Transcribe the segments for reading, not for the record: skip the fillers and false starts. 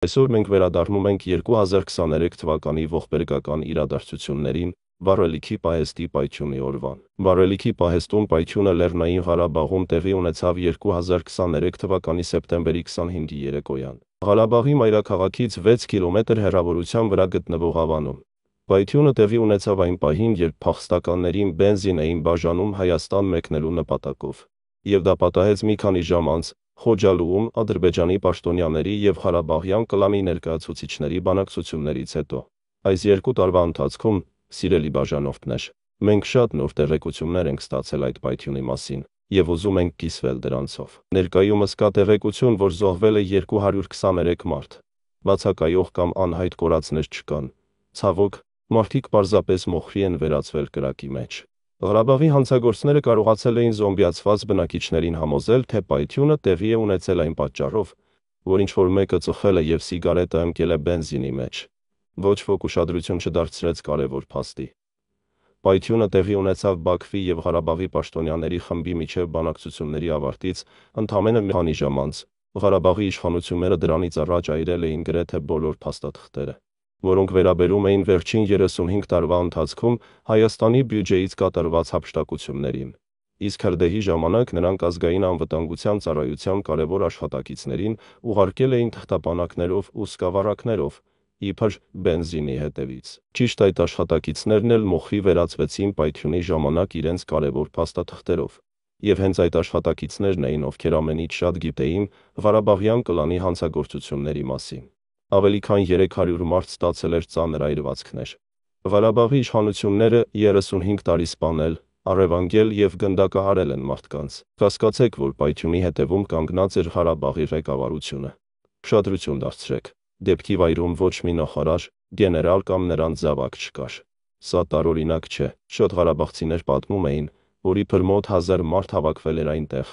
Այսօր մենք վերադառնում ենք 2023 թվականի ողբերգական իրադարձություններին, Վառելիքի պահեստի պայթյունի օրվան։ Վառելիքի պահեստում պայթյունը Լեռնային Ղարաբաղում տեղի ունեցավ 2023 թվականի սեպտեմբերի 25-ի երեկոյան։ Ղարաբաղի մայրաքաղաքից 6 կիլոմետր հեռավորության վրա գտնվող Ավանում։ Պայթյունը տեղի ունեցավ այն պահին, երբ փախստականներին բենզին էին բաժանում Հայաստան մեկնելու նպատակով, եւ դա պատահեց մի քանի ժամ անց Խոջալուում Ադրբեջանի պաշտոնյաների եւ Ղարաբաղյան կլանի ներկայացուցիչների բանակցություններից հետո։ Այս երկու տարվա ընթացքում, սիրելի բաժանորդներ, մենք շատ նոր տեղեկություններ ենք ստացել այդ պայթյունի մասին եւ ուզում ենք կիսվել դրանցով։ Ներկայումս կա տեղեկություն, որ զոհվել է 223 մարդ։ Բացակայող կամ անհայտ կորածներ չկան։ Ցավոք, մարդիկ պարզապես մոխրի են վերածվել կրակի մեջ։ Ղարաբաղի հանցագործները կարողացել էին զոմբիացված բնակիչներին համոզել, թե պայթյունը տեղի է ունեցել այն պատճառով, որ ինչ-որ մեկը ծխել է եւ սիգարետը ընկել է բենզինի մեջ։ Ոչ ոք ուշադրություն չդարձրեց կարևոր փաստի։ Պայթյունը տեղի ունեցավ Բաքվի եւ Ղարաբաղի պաշտոնյաների խմբի միջև բանակցությունների ավարտից ընդամենը մի քանի ժամ անց։ Ղարաբաղի իշխանությունները դրանից առաջ այրել էին գրեթե բոլոր փաստաթղթերը, որոնք վերաբերում էին վերջին 35 տարվա ընթացքում Հայաստանի բյուջեից կատարված հափշտակություններին։ Իսկ հրդեհի ժամանակ նրանք ազգային անվտանգության ծառայության կարևոր աշխատակիցներին ուղարկել էին թղթապանակներով ու սկավառակներով, իբր բենզինի հետևից։ Ճիշտ այդ աշխատակիցներն էլ մոխրի վերածվեցին պայթյունի ժամանակ իրենց կարևոր փաստաթղթերով։ Եվ հենց այդ աշխատակիցներն էին, ովքեր ամենից շատ գիտեին Ղարաբաղյան կլանի հանցագործությունների մասին։ Ավելի քան 300 մարդ ստացել էր ծանր այրվածքներ։ Ղարաբաղի իշխանությունները 35 տարի սպանել, առևանգել եւ գնդակահարել են մարդկանց։ Կասկածեք, որ պայթյունի հետևում կանգնած էր Ղարաբաղի ղեկավարությունը։ Ուշադրություն դարձրեք, դեպքի վայրում ոչ մի նախարար, գեներալ կամ նրանց զավակ չկար։ Սա տարօրինակ չէ։ Շատ ղարաբաղցիներ պատմում էին, որ իբր մոտ 1000 մարդ հավաքվել էր այնտեղ,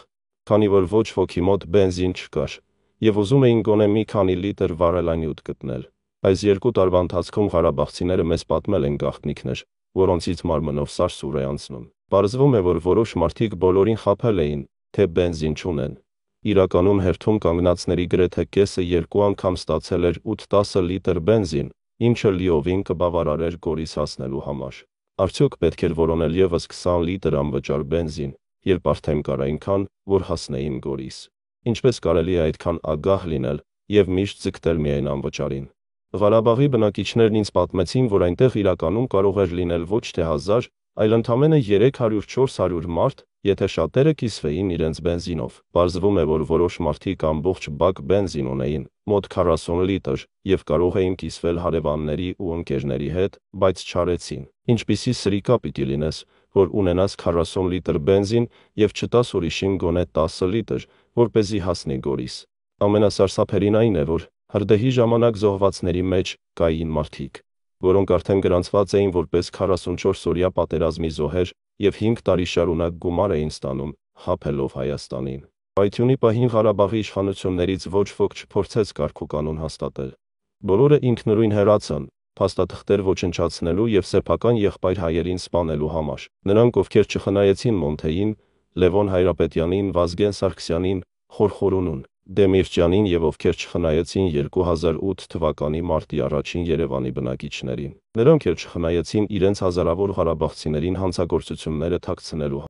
քանի որ ոչ ոքի մոտ բենզին չկար, եւ ուզում էին գոնե մի քանի լիտր վառելանյութ գտնել։ Այս երկու տարվա ընթացքում ղարաբաղցիները մեզ պատմել են գաղտնիքներ, որոնցից մարմնով սարսուռ է անցնում։ Պարզվում է, որ որոշ մարդիկ բոլորին խաբել էին, թե բենզին չունեն։ Իրականում հերթում կանգնածների գրեթե կեսը 2 անգամ ստացել էր 8-10 լիտր բենզին, ինչը լիովին կբավարարեր Գորիս հասնելու համար։ Արդյոք պետք էր որոնել եւս 20 լիտր անվճար բենզին, երբ արդեն կար այնքան, որ հասնեին Գորիս։ Ինչպես կարելի է այդքան ագահ լինել եւ միշտ ձգտել միայն անվճարին։ Ղարաբաղի բնակիչներն ինձ պատմեցին, որ այնտեղ իրականում կարող էր լինել ոչ թե 1000, այլ ընդամենը 300-400 մարդ, եթե շատերը կիսվեին իրենց բենզինով։ Պարզվում է, որ որոշ մարդիկ ամբողջ բակ բենզին ունեին, մոտ 40 լիտր, եւ կարող էին կիսվել հարևանների ու ընկերների հետ, բայց չարեցին։ Ինչպիսի սրիկա պիտի լինես, որ ունենաս 40 լիտր բենզին եւ չտաս ուրիշին գոնե 10 լիտր, որպեսզի հասնի Գորիս։ Ամենասարսափելին այն է, որ հրդեհի ժամանակ զոհվածների մեջ կային մարդիկ, որոնք արդեն գրանցված էին որպես 44-օրյա պատերազմի զոհեր եւ 5 տարի շարունակ գումար էին ստանում, խաբելով Հայաստանին։ Պայթյունի պահին Ղարաբաղի իշխանություններից ոչ ոք չփորձեց կարգուկանոն հաստատել։ Բոլորը ինքնուրույն հեռացան, փաստաթղթեր ոչնչացնելու եւ սեփական եղբայր հայերին սպանելու համար։ Նրանք, ովքեր չխնայեցին Մոնթեին, Լևոն Հայրապետյանին, Վազգեն Սարգսյանին, Խորխորունուն, Դեմիրճյանին եւ ովքեր չխնայեցին 2008 թվականի մարտի 1-ին Երևանի բնակիչներին։ Նրանք էլ չխնայեցին իրենց հազարավոր ղարաբաղցիներին հանցագործությունները թաքցնելու